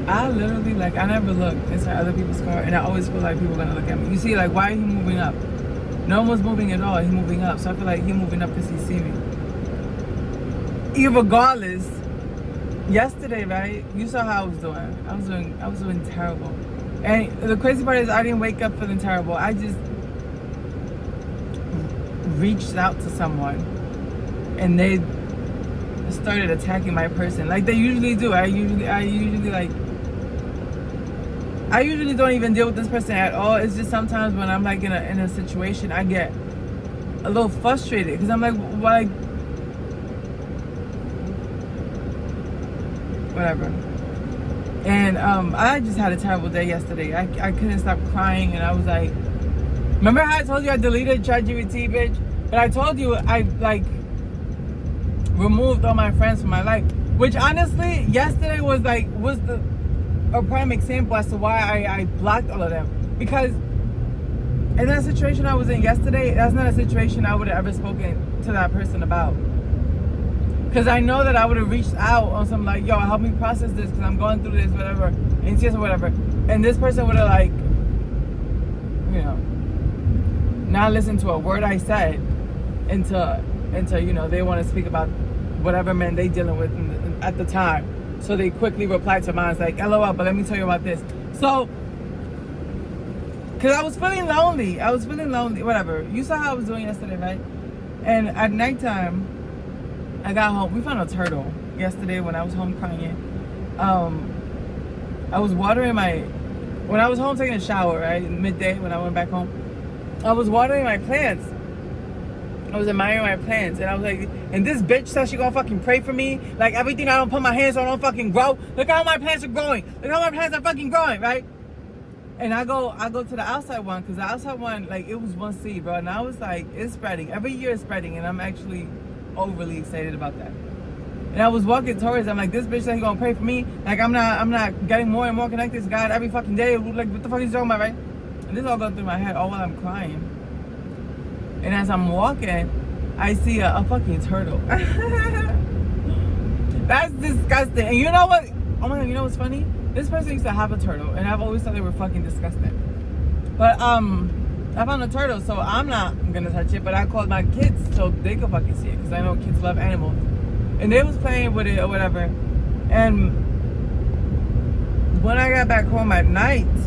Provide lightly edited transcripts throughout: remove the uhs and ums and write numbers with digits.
I literally, like, I never look inside other people's car, and I always feel like people are gonna look at me. You see, like, why is he moving up? No one was moving at all. He's moving up, so I feel like he's moving up because he see me. Regardless, yesterday, right? You saw how I was doing. I was doing terrible. And the crazy part is, I didn't wake up feeling terrible. I just reached out to someone, and they started attacking my person like they usually do. I usually don't even deal with this person at all. It's just sometimes when I'm like in a situation, I get a little frustrated because I'm like, whatever. And I just had a terrible day yesterday. I couldn't stop crying, and I was like, remember how I told you I deleted ChatGPT, bitch? But I told you I like removed all my friends from my life, which honestly yesterday was a prime example as to why I blocked all of them. Because in that situation I was in yesterday, that's not a situation I would have ever spoken to that person about. Because I know that I would have reached out on some like, yo, help me process this because I'm going through this, whatever, anxious or whatever. And this person would have like, you know, not listened to a word I said until you know, they want to speak about whatever man they dealing with at the time. So they quickly replied to mine. It's like, LOL, but let me tell you about this. So, because I was feeling lonely. Whatever. You saw how I was doing yesterday, right? And at nighttime, I got home. We found a turtle yesterday when I was home crying. I was watering when I was home taking a shower, right? Midday when I went back home. I was watering my plants. I was admiring my plants, and I was like, and this bitch says she gonna fucking pray for me. Like, everything I don't put my hands on don't fucking grow. Look how my plants are growing. Look how my plants are fucking growing, right? And I go to the outside one, because the outside one, like, it was one seed, bro. And I was like, it's spreading. Every year it's spreading, and I'm actually overly excited about that. And I was walking towards it. I'm like, this bitch said he gonna pray for me. Like, I'm not getting more and more connected to God every fucking day. Like, what the fuck is talking about, right? And this all going through my head all while I'm crying. And as I'm walking, I see a fucking turtle. That's disgusting. And you know what? Oh my God, you know what's funny? This person used to have a turtle, and I've always thought they were fucking disgusting. But I found a turtle, so I'm not gonna touch it. But I called my kids so they could fucking see it, because I know kids love animals. And they was playing with it or whatever. And when I got back home at nighttime,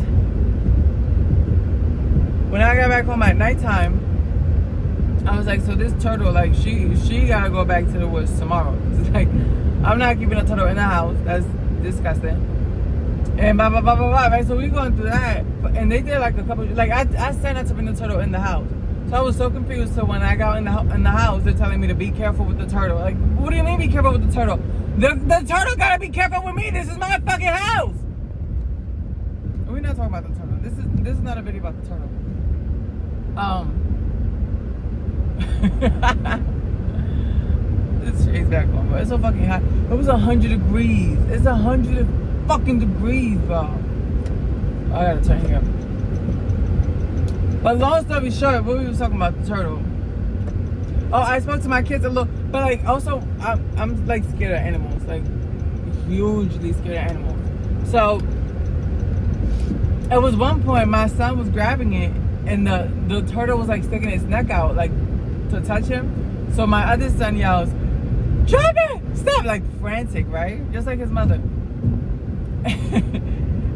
I was like, so this turtle, like, she gotta go back to the woods tomorrow. It's like, I'm not keeping a turtle in the house. That's disgusting. And blah, blah, blah, blah, blah, right? So we going through that. And they did like a couple, like, I said not to bring the turtle in the house. So I was so confused. So when I got in the house, they're telling me to be careful with the turtle. Like, what do you mean be careful with the turtle? The turtle gotta be careful with me. This is my fucking house. We're not talking about the turtle. This is not a video about the turtle. This shades back on, bro. It's so fucking hot. It was 100 degrees. It's 100 fucking degrees, bro. I gotta turn here. But long story short, what we was talking about, the turtle. Oh, I spoke to my kids a little, but like also, I'm like scared of animals, like hugely scared of animals. So at one point, my son was grabbing it, and the turtle was like sticking its neck out, like to touch him. So my other son yells, "Drop it! Stop!" Like frantic, right? Just like his mother.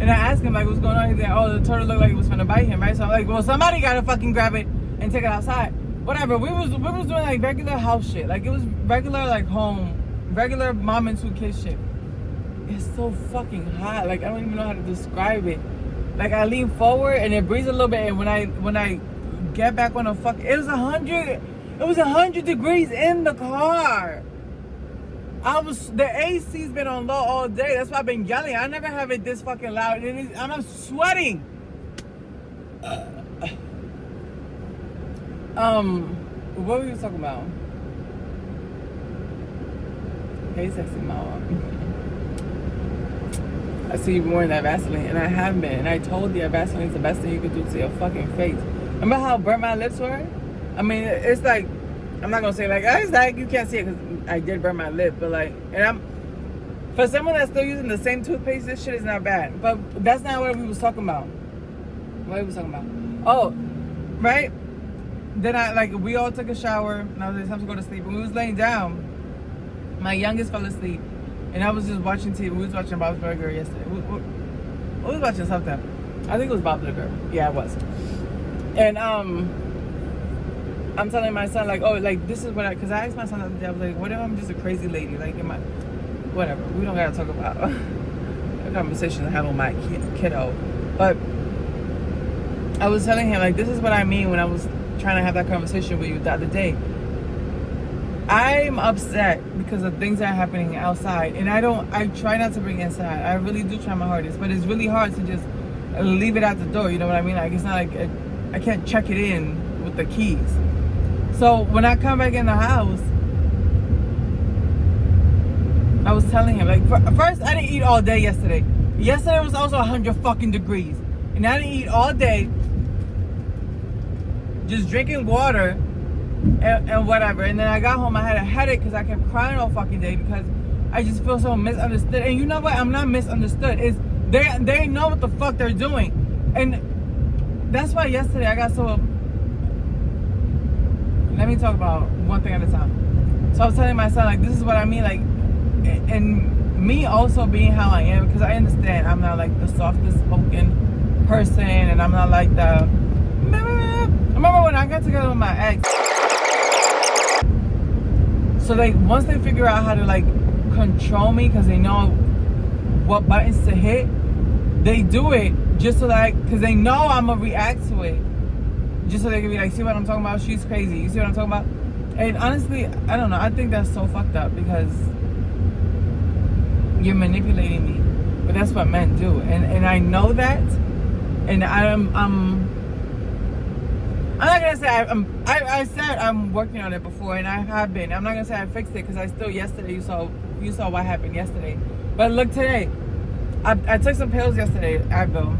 And I asked him like, what's going on? He's like, oh, the turtle looked like it was gonna bite him, right? So I'm like, well, somebody gotta fucking grab it and take it outside. Whatever. We was doing like regular house shit. Like it was regular like home, regular mom and two kids shit. It's so fucking hot. Like I don't even know how to describe it. Like I lean forward and it breathes a little bit, and when I get back on the fuck, it was 100 degrees in the car. The AC's been on low all day. That's why I've been yelling. I never have it this fucking loud. And I'm sweating. What were you talking about? Hey, sexy mama. I see you wearing that Vaseline, and I have been. And I told you Vaseline's the best thing you could do to your fucking face. Remember how burnt my lips were? I mean, it's like, I'm not gonna say like, it's like you can't see it because I did burn my lip, but like, and For someone that's still using the same toothpaste, this shit is not bad. But that's not what we was talking about. What we was talking about? Oh, right? Then we all took a shower, and I was like, time to go to sleep. When we was laying down, my youngest fell asleep, and I was just watching TV. We was watching Bob's Burger yesterday. We was watching something. I think it was Bob's Burger. Yeah, it was. And I'm telling my son, like, oh, like, this is what because I asked my son the other day, I was like, what if I'm just a crazy lady? Like, whatever. We don't got to talk about the conversation I have with my kiddo. But I was telling him, like, this is what I mean when I was trying to have that conversation with you the other day. I'm upset because of things that are happening outside, and I try not to bring it inside. I really do try my hardest, but it's really hard to just leave it at the door, you know what I mean? Like, it's not like I can't check it in with the keys. So when I come back in the house, I was telling him, like, first I didn't eat all day yesterday. Yesterday was also 100 fucking degrees, and I didn't eat all day, just drinking water and whatever. And then I got home, I had a headache because I kept crying all fucking day because I just feel so misunderstood. And you know what? I'm not misunderstood. It's they know what the fuck they're doing. And that's why yesterday I got so... Let me talk about one thing at a time. So I was telling my son, like, this is what I mean, like, and me also being how I am, because I understand I'm not like the softest spoken person, and I'm not like the... I remember when I got together with my ex. So like once they figure out how to like control me, because they know what buttons to hit, they do it just so like, because they know I'm gonna react to it, just so they can be like, see what I'm talking about? She's crazy. You see what I'm talking about? And honestly, I don't know. I think that's so fucked up because you're manipulating me. But that's what men do, and I know that, and I'm not gonna say I said I'm working on it before, and I have been. I'm not gonna say I fixed it because I still yesterday you saw what happened yesterday. But look today, I took some pills yesterday, Advil.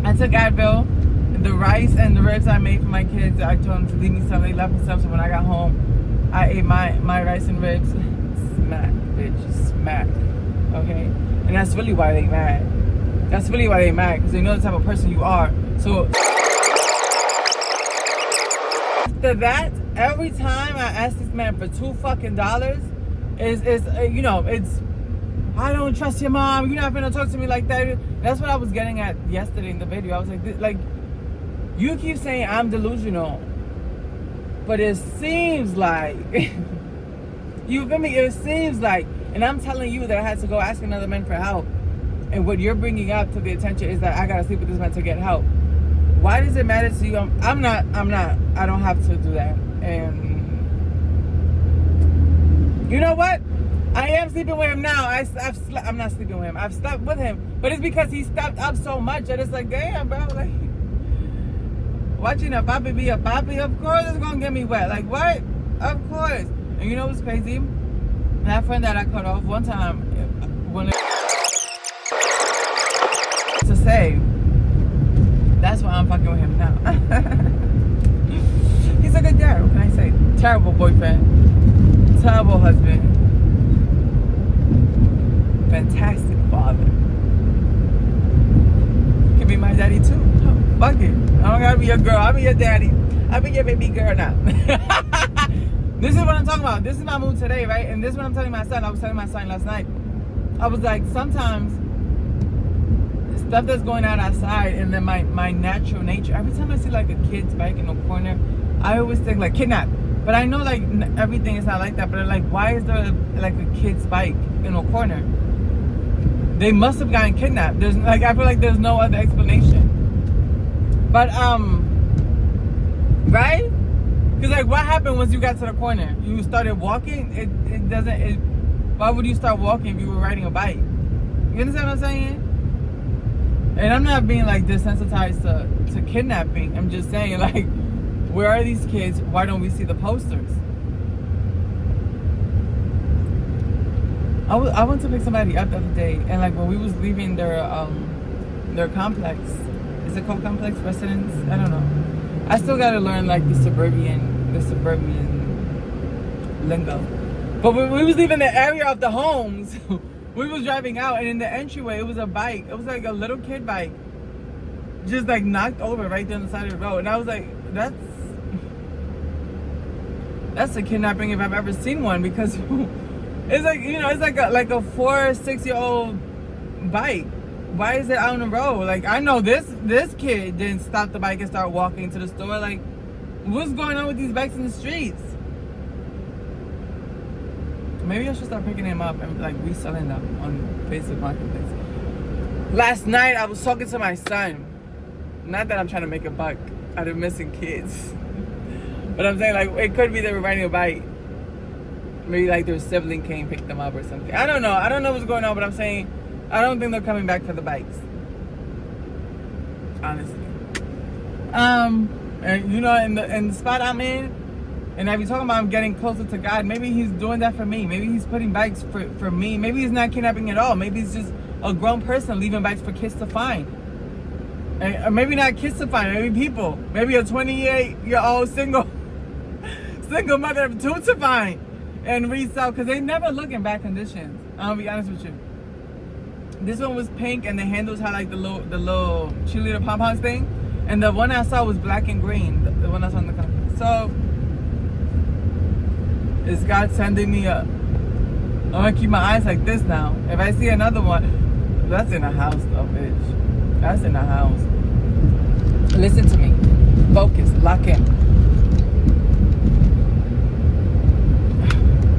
I took Advil, the rice and the ribs I made for my kids. I told them to leave me some. They left me some. So when I got home, I ate my rice and ribs. Smack, bitch, smack. Okay, and that's really why they mad. That's really why they mad, because they know the type of person you are. So. After that, every time I ask this man for $2 fucking is you know, it's I don't trust your mom. You're not gonna talk to me like that. That's what I was getting at yesterday in the video. I was like you keep saying I'm delusional, but it seems like you feel me? It seems like, and I'm telling you that I had to go ask another man for help, and what you're bringing up to the attention is that I gotta sleep with this man to get help. Why does it matter to you? I'm not, I don't have to do that. And you know what? I am sleeping with him now. I'm not sleeping with him. I've slept with him. But it's because he stepped up so much that it's like, damn, bro. Like, watching a papi be a papi, of course it's going to get me wet. Like, what? Of course. And you know what's crazy? That friend that I cut off one time, when to say, that's why I'm fucking with him now. He's a good guy. What can I say? Terrible boyfriend. Terrible husband. Fantastic father. Can be my daddy too. Oh, fuck it. I don't gotta be your girl. I'll be your daddy. I'll be your baby girl now. This is what I'm talking about. This is my mood today, right? And this is what I'm telling my son. I was telling my son last night. I was like, sometimes stuff that's going on outside, and then my natural nature, every time I see like a kid's bike in the corner, I always think like kidnap. But I know like everything is not like that, but like, why is there like a kid's bike in a corner? They must have gotten kidnapped. There's like, I feel like there's no other explanation. But right? Because like, what happened once you got to the corner? You started walking. Why would you start walking if you were riding a bike? You understand what I'm saying? And I'm not being like desensitized to kidnapping. I'm just saying, like, where are these kids? Why don't we see the posters? I went to pick somebody up the other day, and like when we was leaving their complex, is it called complex residence? I don't know. I still gotta learn like the suburban lingo. But when we was leaving the area of the homes, we was driving out, and in the entryway, it was a bike. It was like a little kid bike, just like knocked over right there on the side of the road. And I was like, that's a kidnapping if I've ever seen one, because it's like, you know, it's like a 4 or 6 year old bike. Why is it out on the road? Like, I know this kid didn't stop the bike and start walking to the store. Like, what's going on with these bikes in the streets? Maybe I should start picking them up and like reselling them on Facebook Marketplace. Last night I was talking to my son. Not that I'm trying to make a buck out of missing kids, but I'm saying, like, it could be they were riding a bike. Maybe like their sibling came and picked them up or something. I don't know what's going on, but I'm saying I don't think they're coming back for the bikes. Honestly. And you know, in the spot I'm in, and I be talking about I'm getting closer to God. Maybe he's doing that for me. Maybe he's putting bikes for me. Maybe he's not kidnapping at all. Maybe he's just a grown person leaving bikes for kids to find. Or maybe not kids to find, maybe people. Maybe a 28-year-old single mother of 2 to find and resell, because they never look in bad conditions. I'll be honest with you. This one was pink, and the handles had like the little cheerleader pom-poms thing. And the one I saw was black and green, the one that's on the cover. So, is God sending me I'm gonna keep my eyes like this now. If I see another one, that's in a house though, bitch. That's in a house. Listen to me. Focus. Lock in.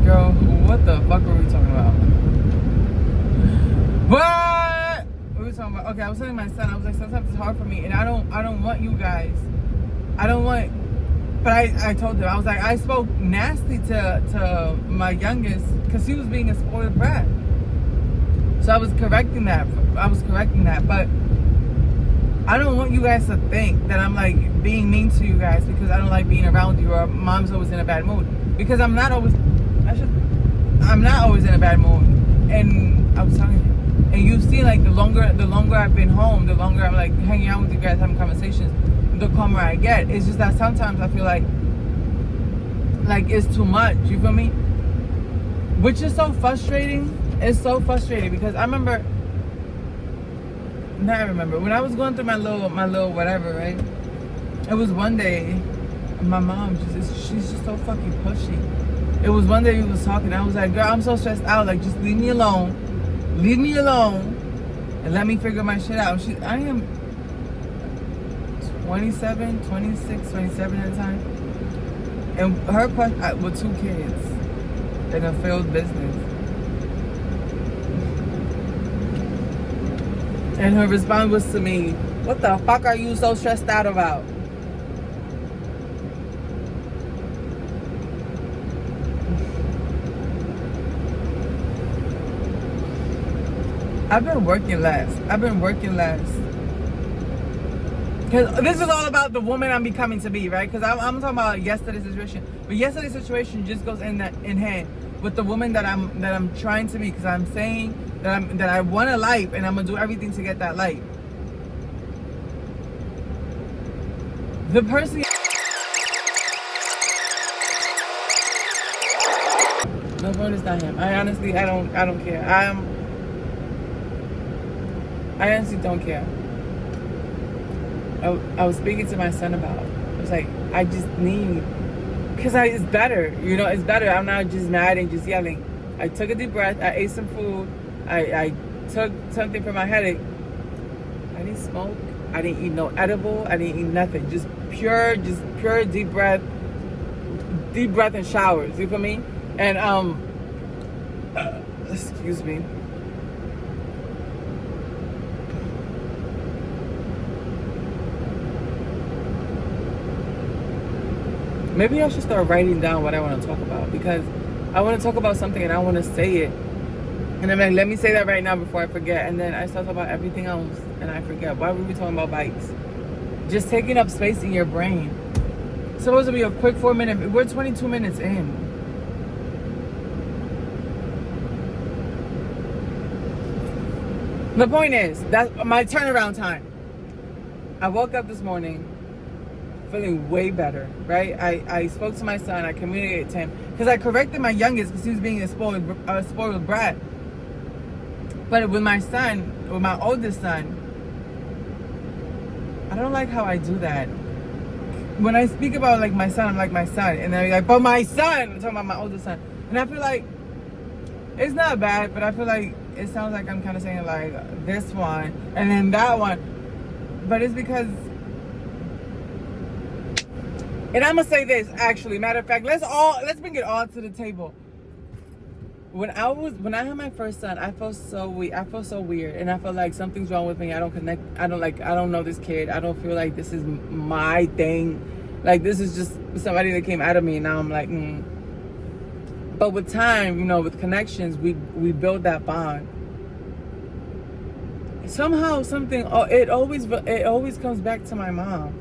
Girl, what the fuck were we talking about? What? What were we talking about? Okay, I was telling my son, I was like, sometimes it's hard for me, and I don't want you guys. But I told him, I was like, I spoke nasty to my youngest because he was being a spoiled brat. So I was correcting that. But I don't want you guys to think that I'm like being mean to you guys because I don't like being around you, or mom's always in a bad mood. Because I'm not always in a bad mood. And I was telling you, and you've seen, like, the longer I've been home, the longer I'm like hanging out with you guys, having conversations, the calmer I get. It's just that sometimes I feel like it's too much. You feel me? Which is so frustrating. It's so frustrating because I remember when I was going through my little whatever, right? It was one day, my mom she's just so fucking pushy. It was one day we was talking. I was like, girl, I'm so stressed out. Like, just leave me alone, and let me figure my shit out. I am 27, 26, 27 at the time. And her question, with 2 kids in a failed business. And her response was to me, what the fuck are you so stressed out about? I've been working less. Because this is all about the woman I'm becoming to be, right? Because I'm talking about yesterday's situation. But yesterday's situation just goes in hand with the woman that I'm trying to be. Because I'm saying that I want a life, and I'm gonna do everything to get that life. The person. No, but it's not him. I honestly don't care. I honestly don't care. I was speaking to my son about it. I was like, I just need, because it's better, you know, it's better. I'm not just mad and just yelling. I took a deep breath. I ate some food. I took something for my headache. I didn't smoke. I didn't eat no edible. I didn't eat nothing. Just pure deep breath and showers. You feel me? And excuse me. Maybe I should start writing down what I want to talk about, because I want to talk about something and I want to say it. And I'm like, let me say that right now before I forget. And then I start talking about everything else and I forget. Why were we talking about bikes? Just taking up space in your brain. It's supposed to be a quick 4-minute. We're 22 minutes in. The point is, that's my turnaround time. I woke up this morning feeling way better, right? I spoke to my son. I communicated to him because I corrected my youngest because he was being a spoiled brat. But with my son, with my oldest son, I don't like how I do that. When I speak about like my son, I'm like my son, and then like, but my son, I'm talking about my oldest son, and I feel like it's not bad, but I feel like it sounds like I'm kind of saying like this one and then that one, but it's because, and I'm gonna say this actually. Matter of fact, let's bring it all to the table. When I had my first son, I felt so weird. I felt so weird, and I felt like something's wrong with me. I don't connect. I don't know this kid. I don't feel like this is my thing. Like this is just somebody that came out of me, and now I'm like. But with time, with connections, we build that bond. Somehow, it always comes back to my mom,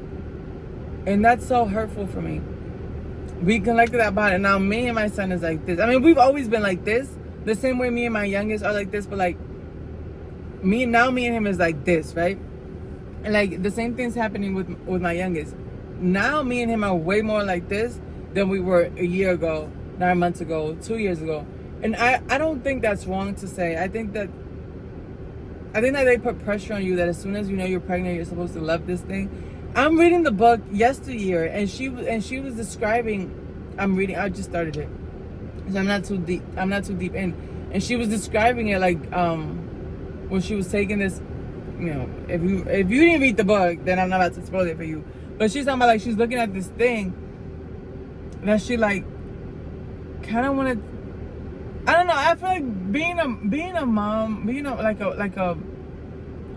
and that's so hurtful for me. We connected that bond, and now me and my son is like this. I mean, we've always been like this, the same way me and my youngest are like this. But like me and him is like this, right? And like the same thing's happening with my youngest. Now me and him are way more like this than we were a year ago, 9 months ago, 2 years ago. And I don't think that's wrong to say. I think that they put pressure on you that as soon as you know you're pregnant, you're supposed to love this thing. I'm reading the book yesteryear, and she was describing. I just started it, so I'm not too deep in. And she was describing it like when she was taking this. If you didn't read the book, then I'm not about to spoil it for you. But she's talking about like she's looking at this thing that she like kind of wanted. I don't know. I feel like being a mom,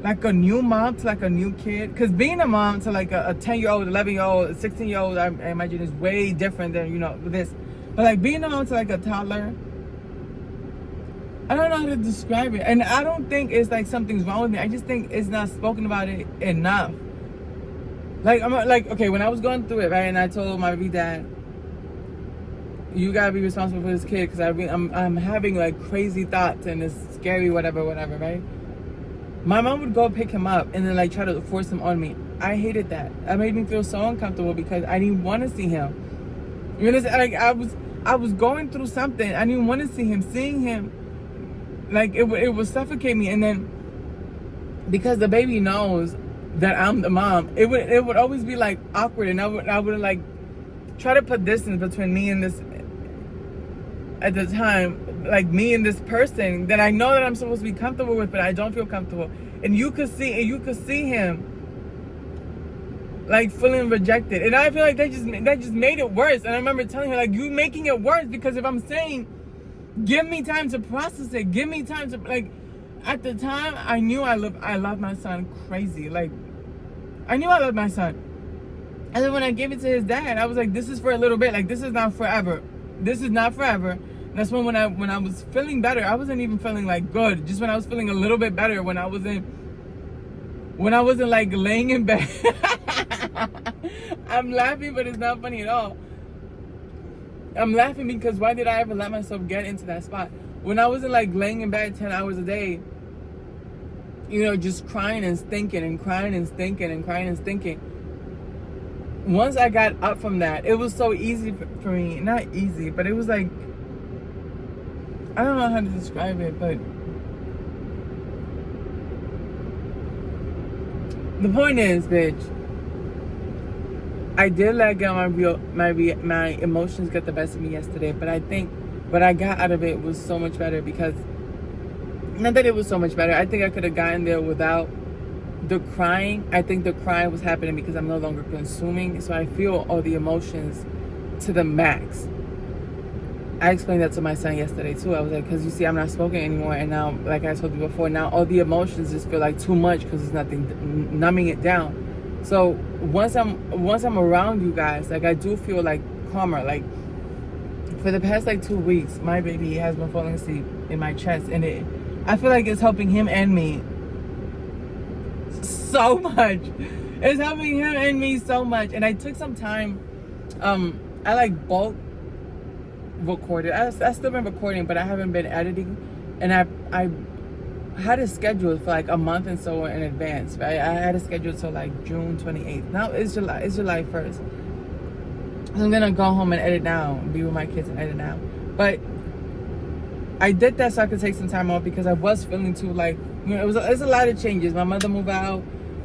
like a new mom to like a new kid. Because being a mom to like a 10-year-old, 11-year-old, 16-year-old, I imagine is way different than this. But like being a mom to like a toddler, I don't know how to describe it. And I don't think it's like something's wrong with me. I just think it's not spoken about it enough. Like I'm like, okay, when I was going through it, right, and I told my baby dad, you gotta be responsible for this kid because I'm having like crazy thoughts and it's scary, whatever, right? My mom would go pick him up and then like try to force him on me. I hated that. That made me feel so uncomfortable because I didn't want to see him. Like I was going through something. I didn't want to see him. Seeing him, like it would suffocate me. And then because the baby knows that I'm the mom, it would always be like awkward, and I would like try to put distance between me and this. At the time, like me and this person that I know that I'm supposed to be comfortable with, but I don't feel comfortable. And you could see him like feeling rejected. And I feel like that just made it worse. And I remember telling her, like, you making it worse, because if I'm saying, give me time to process it, give me time to, like, at the time I knew I loved my son crazy. Like, I knew I loved my son. And then when I gave it to his dad, I was like, this is for a little bit. Like, this is not forever. This is not forever. That's when I was feeling better. I wasn't even feeling like good. Just when I was feeling a little bit better, when I wasn't like laying in bed. I'm laughing, but it's not funny at all. I'm laughing because why did I ever let myself get into that spot? When I wasn't like laying in bed 10 hours a day, just crying and stinking and crying and stinking and crying and stinking. Once I got up from that, it was so easy for me. Not easy, but it was like, I don't know how to describe it, but the point is, bitch, I did let go my emotions get the best of me yesterday, but I think what I got out of it was so much better, because not that it was so much better. I think I could have gotten there without the crying. I think the crying was happening because I'm no longer consuming, so I feel all the emotions to the max. I explained that to my son yesterday too. I was like, because you see, I'm not smoking anymore, and now, like I told you before, now all the emotions just feel like too much because there's nothing numbing it down. So once I'm around you guys, like I do feel like calmer. Like for the past like 2 weeks, my baby has been falling asleep in my chest, and I feel like it's helping him and me so much. It's helping him and me so much. And I took some time. I like bulk recorded. I still been recording, but I haven't been editing. And I had a schedule for like a month and so in advance, right? I had a schedule till like June 28th. Now it's July 1st. So I'm gonna go home and edit now, be with my kids and edit now. But I did that so I could take some time off because I was feeling too like, you know, it's a lot of changes. My mother moved out.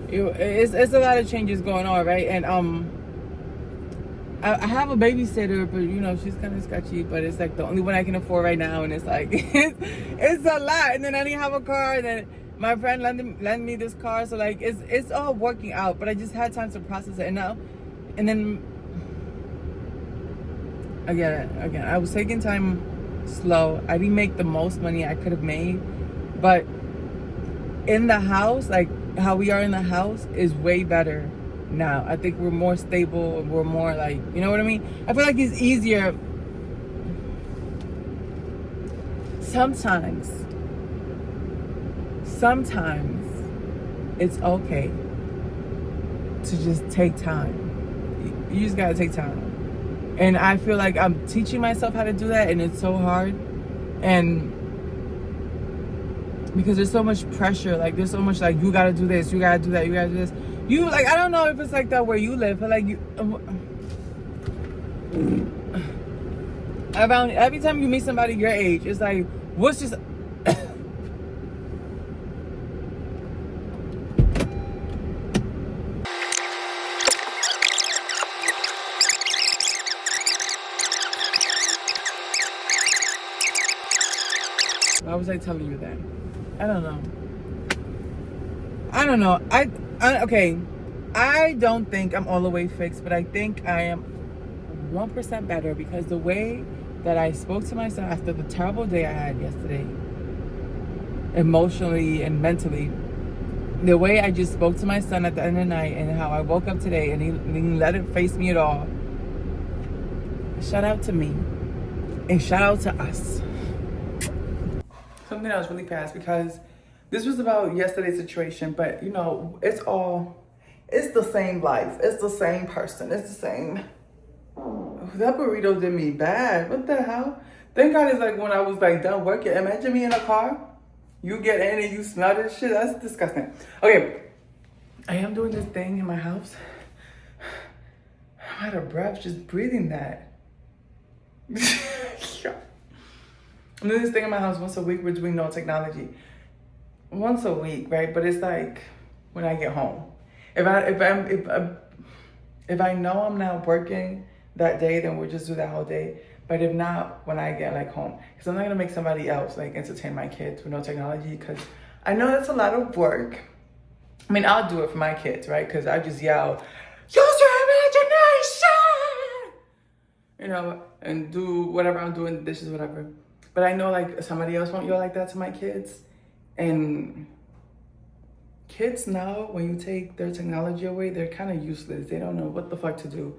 It's a lot of changes going on, right? And I have a babysitter, but you know, she's kind of sketchy, but it's like the only one I can afford right now, and it's like it's a lot. And then I didn't have a car, and then my friend lent me this car, so like it's all working out. But I just had time to process it, and now, and then again, I was taking time slow. I didn't make the most money I could have made, but in the house, like how we are in the house, is way better now. I think we're more stable. We're more like, you know what I mean? I feel like it's easier sometimes it's okay to just take time. You just gotta take time. And I feel like I'm teaching myself how to do that, and it's so hard. And because there's so much pressure, like there's so much like, you gotta do this, you gotta do that, you gotta do this. You like, I don't know if it's like that where you live, but like you around every time you meet somebody your age, it's like, what's just why was I telling you that? I don't know. Okay. I don't think I'm all the way fixed, but I think I am 1% better because the way that I spoke to myself after the terrible day I had yesterday, emotionally and mentally, the way I just spoke to my son at the end of the night and how I woke up today and he let it face me at all. Shout out to me and shout out to us. Something else really fast, because this was about yesterday's situation, but you know, it's the same life. It's the same person. It's the same. That burrito did me bad. What the hell? Thank God it's like when I was like done working. Imagine me in a car. You get in and you smell this shit. That's disgusting. Okay. I am doing this thing in my house. I'm out of breath just breathing that. I'm doing this thing in my house once a week. We're doing no technology. Once a week, right? But it's like when I get home. If I know I'm not working that day, then we'll just do that whole day. But if not, when I get like home, because I'm not gonna make somebody else like entertain my kids with no technology, because I know that's a lot of work. I mean, I'll do it for my kids, right? Because I just yell, use your imagination, you know, and do whatever I'm doing, dishes, whatever. But I know like somebody else won't yell like that to my kids. And kids now, when you take their technology away, they're kind of useless. They don't know what the fuck to do.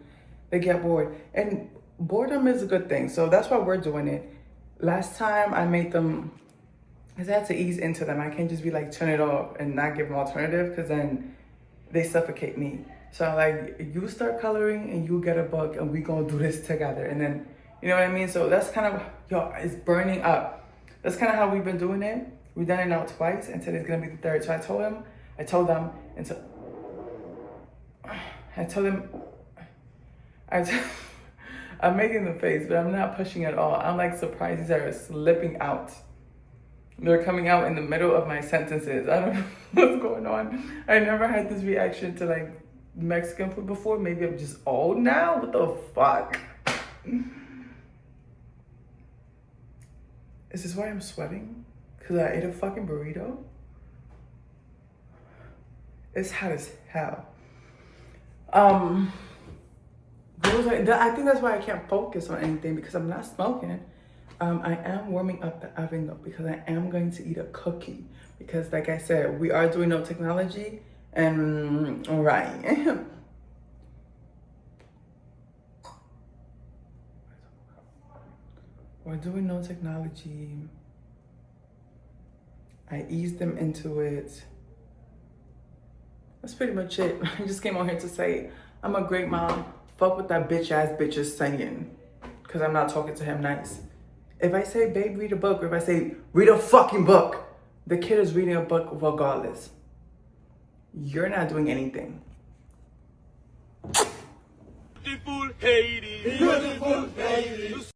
They get bored. And boredom is a good thing. So that's why we're doing it. Last time I made them, because I had to ease into them. I can't just be like, turn it off and not give them alternative, because then they suffocate me. So like, you start coloring and you get a book and we gonna do this together. And then, you know what I mean? So that's kind of, yo, it's burning up. That's kind of how we've been doing it. We've done it now twice, and today's gonna be the third. So I told them, I'm making the face, but I'm not pushing at all. I'm like surprised these are slipping out. They're coming out in the middle of my sentences. I don't know what's going on. I never had this reaction to like Mexican food before. Maybe I'm just old now. What the fuck? Is this why I'm sweating? Because I ate a fucking burrito? It's hot as hell. I think that's why I can't focus on anything, because I'm not smoking. I am warming up the oven though, because I am going to eat a cookie. Because like I said, we are doing no technology. And right. We're doing no technology. I eased them into it. That's pretty much it. I just came on here to say I'm a great mom. Fuck what that bitch ass bitch is saying, because I'm not talking to him nice. If I say, babe, read a book, or if I say, read a fucking book, the kid is reading a book regardless. You're not doing anything. Beautiful Haiti. Beautiful Haiti.